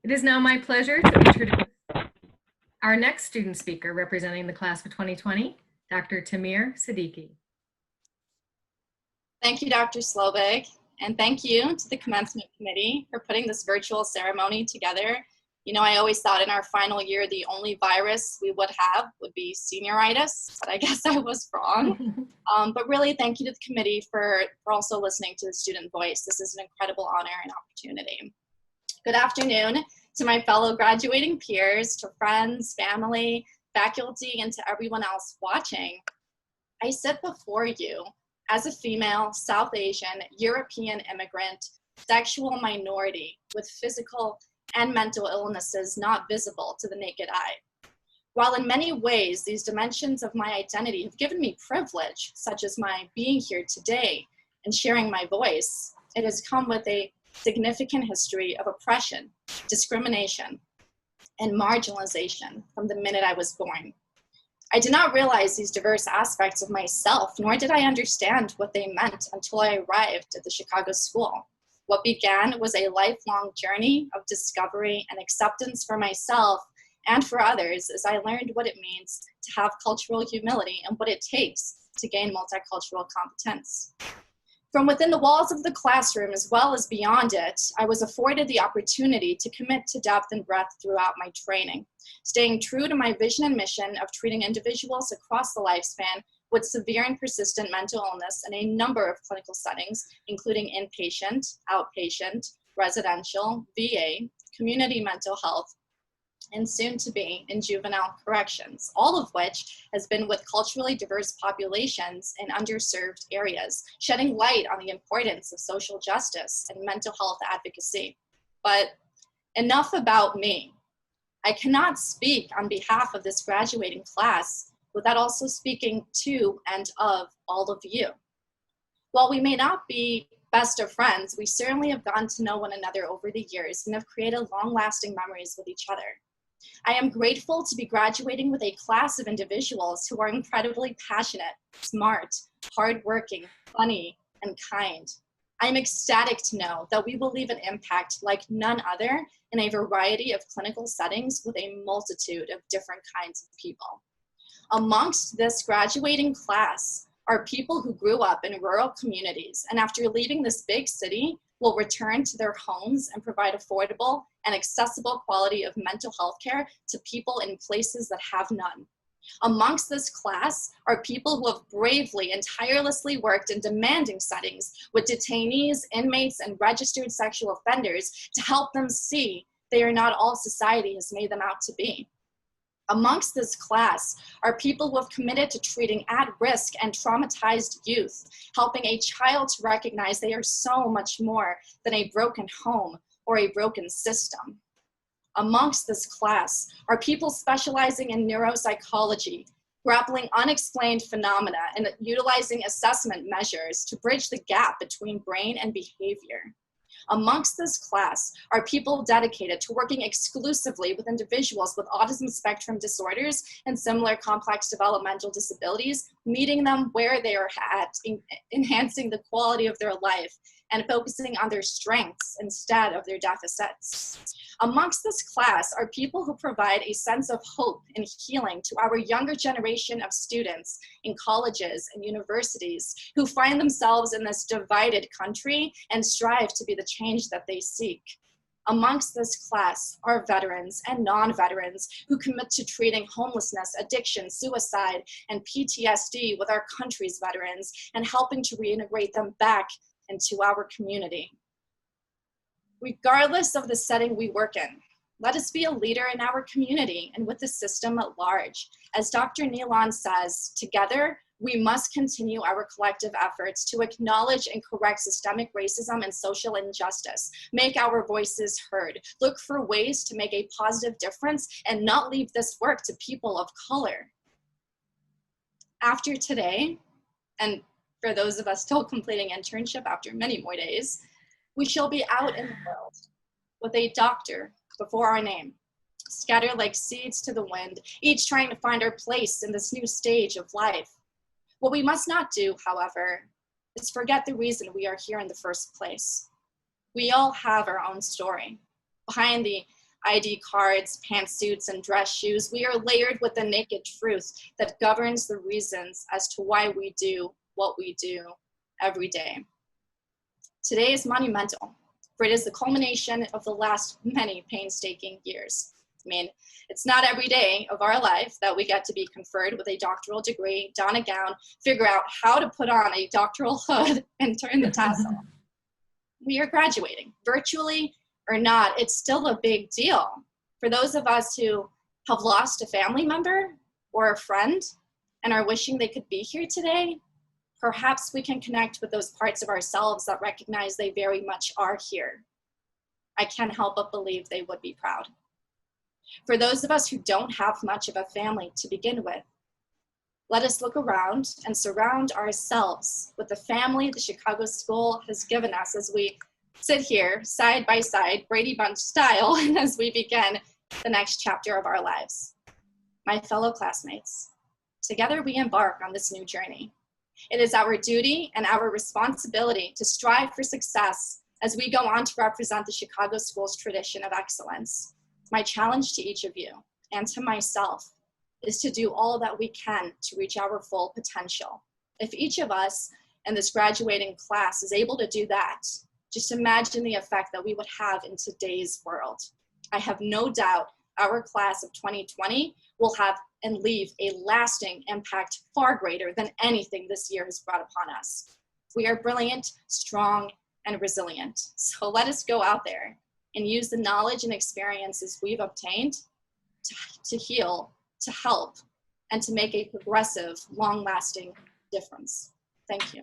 It is now my pleasure to introduce our next student speaker representing the class of 2020, Dr. Tameer Siddiqui. Thank you, Dr. Slobig, and thank you to the Commencement Committee for putting this virtual ceremony together. You know, I always thought in our final year the only virus we would have would be senioritis, but I guess I was wrong. But really, thank you to the committee for also listening to the student voice. This is an incredible honor and opportunity. Good afternoon to my fellow graduating peers, to friends, family, faculty, and to everyone else watching. I sit before you as a female, South Asian, European immigrant, sexual minority with physical and mental illnesses not visible to the naked eye. While in many ways these dimensions of my identity have given me privilege, such as my being here today and sharing my voice, it has come with a significant history of oppression, discrimination, and marginalization from the minute I was born. I did not realize these diverse aspects of myself, nor did I understand what they meant until I arrived at the Chicago school. What began was a lifelong journey of discovery and acceptance for myself and for others as I learned what it means to have cultural humility and what it takes to gain multicultural competence. From within the walls of the classroom as well as beyond it, I was afforded the opportunity to commit to depth and breadth throughout my training, staying true to my vision and mission of treating individuals across the lifespan with severe and persistent mental illness in a number of clinical settings, including inpatient, outpatient, residential, VA, community mental health, and soon to be in juvenile corrections, all of which has been with culturally diverse populations in underserved areas, shedding light on the importance of social justice and mental health advocacy. But enough about me. I cannot speak on behalf of this graduating class without also speaking to and of all of you. While we may not be best of friends, we certainly have gotten to know one another over the years and have created long-lasting memories with each other. I am grateful to be graduating with a class of individuals who are incredibly passionate, smart, hardworking, funny, and kind. I am ecstatic to know that we will leave an impact like none other in a variety of clinical settings with a multitude of different kinds of people. Amongst this graduating class are people who grew up in rural communities and after leaving this big city will return to their homes and provide affordable and accessible quality of mental health care to people in places that have none. Amongst this class are people who have bravely and tirelessly worked in demanding settings with detainees, inmates, and registered sexual offenders to help them see they are not all society has made them out to be. Amongst this class are people who have committed to treating at-risk and traumatized youth, helping a child to recognize they are so much more than a broken home or a broken system. Amongst this class are people specializing in neuropsychology, grappling unexplained phenomena and utilizing assessment measures to bridge the gap between brain and behavior. Amongst this class are people dedicated to working exclusively with individuals with autism spectrum disorders and similar complex developmental disabilities, meeting them where they are at, enhancing the quality of their life, and focusing on their strengths instead of their deficits. Amongst this class are people who provide a sense of hope and healing to our younger generation of students in colleges and universities who find themselves in this divided country and strive to be the change that they seek. Amongst this class are veterans and non-veterans who commit to treating homelessness, addiction, suicide, and PTSD with our country's veterans and helping to reintegrate them back into our community. Regardless of the setting we work in, let us be a leader in our community and with the system at large. As Dr. Nealon says, together, we must continue our collective efforts to acknowledge and correct systemic racism and social injustice, make our voices heard, look for ways to make a positive difference, and not leave this work to people of color. After today, and for those of us still completing internship after many more days, we shall be out in the world with a doctor before our name, scattered like seeds to the wind, each trying to find our place in this new stage of life. What we must not do, however, is forget the reason we are here in the first place. We all have our own story. Behind the ID cards, pantsuits, and dress shoes. We are layered with the naked truth that governs the reasons as to why we do what we do every day. Today is monumental, for it is the culmination of the last many painstaking years. I mean, it's not every day of our life that we get to be conferred with a doctoral degree, don a gown, figure out how to put on a doctoral hood, and turn the tassel. We are graduating, virtually or not. It's still a big deal. For those of us who have lost a family member or a friend and are wishing they could be here today, perhaps we can connect with those parts of ourselves that recognize they very much are here. I can't help but believe they would be proud. For those of us who don't have much of a family to begin with, let us look around and surround ourselves with the family the Chicago School has given us as we sit here side by side, Brady Bunch style, as we begin the next chapter of our lives. My fellow classmates, together we embark on this new journey. It is our duty and our responsibility to strive for success as we go on to represent the Chicago School's tradition of excellence. My challenge to each of you and to myself is to do all that we can to reach our full potential. If each of us in this graduating class is able to do that, just imagine the effect that we would have in today's world. I have no doubt our class of 2020 will have and leave a lasting impact far greater than anything this year has brought upon us. We are brilliant, strong, and resilient. So let us go out there and use the knowledge and experiences we've obtained to heal, to help, and to make a progressive, long-lasting difference. Thank you.